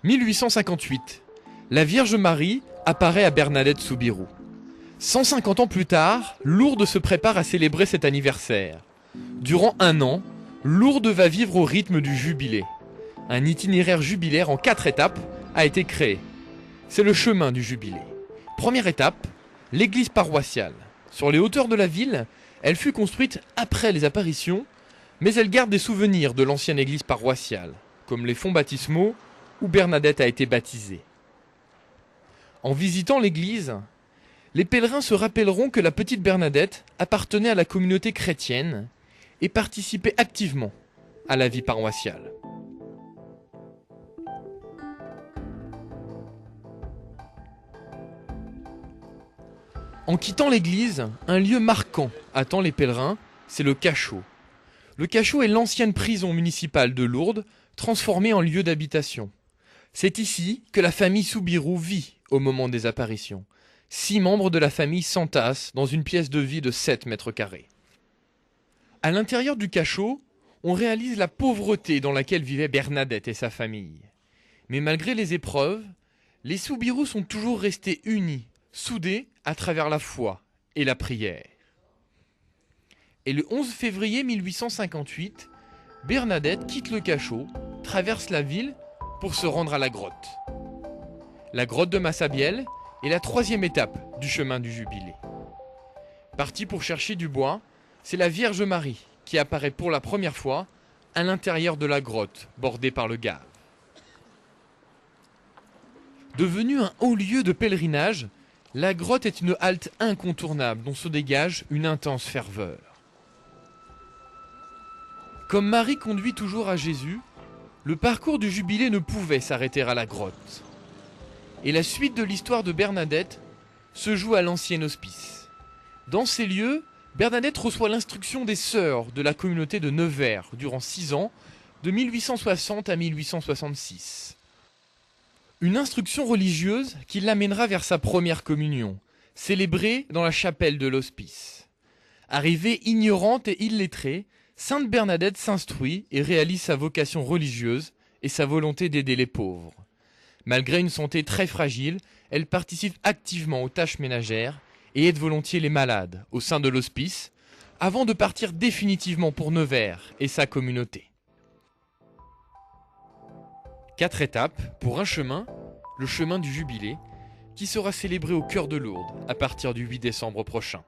1858. La Vierge Marie apparaît à Bernadette Soubirous. 150 ans plus tard, Lourdes se prépare à célébrer cet anniversaire. Durant 1 an, Lourdes va vivre au rythme du jubilé. Un itinéraire jubilaire en 4 étapes a été créé. C'est le chemin du jubilé. Première étape, l'église paroissiale. Sur les hauteurs de la ville, elle fut construite après les apparitions, mais elle garde des souvenirs de l'ancienne église paroissiale, comme les fonts baptismaux où Bernadette a été baptisée. En visitant l'église, les pèlerins se rappelleront que la petite Bernadette appartenait à la communauté chrétienne et participait activement à la vie paroissiale. En quittant l'église, un lieu marquant attend les pèlerins, c'est le cachot. Le cachot est l'ancienne prison municipale de Lourdes, transformée en lieu d'habitation. C'est ici que la famille Soubirous vit au moment des apparitions. 6 membres de la famille s'entassent dans une pièce de vie de 7 mètres carrés. À l'intérieur du cachot, on réalise la pauvreté dans laquelle vivaient Bernadette et sa famille. Mais malgré les épreuves, les Soubirous sont toujours restés unis, soudés à travers la foi et la prière. Et le 11 février 1858, Bernadette quitte le cachot, traverse la ville pour se rendre à la grotte. La grotte de Massabielle est la 3e étape du chemin du jubilé. Partie pour chercher du bois, c'est la Vierge Marie qui apparaît pour la première fois à l'intérieur de la grotte bordée par le Gave. Devenue un haut lieu de pèlerinage, la grotte est une halte incontournable dont se dégage une intense ferveur. Comme Marie conduit toujours à Jésus, le parcours du jubilé ne pouvait s'arrêter à la grotte. Et la suite de l'histoire de Bernadette se joue à l'ancien hospice. Dans ces lieux, Bernadette reçoit l'instruction des sœurs de la communauté de Nevers durant 6 ans, de 1860 à 1866. Une instruction religieuse qui l'amènera vers sa première communion, célébrée dans la chapelle de l'hospice. Arrivée ignorante et illettrée, Sainte Bernadette s'instruit et réalise sa vocation religieuse et sa volonté d'aider les pauvres. Malgré une santé très fragile, elle participe activement aux tâches ménagères et aide volontiers les malades au sein de l'hospice, avant de partir définitivement pour Nevers et sa communauté. 4 étapes pour un chemin, le chemin du jubilé, qui sera célébré au cœur de Lourdes à partir du 8 décembre prochain.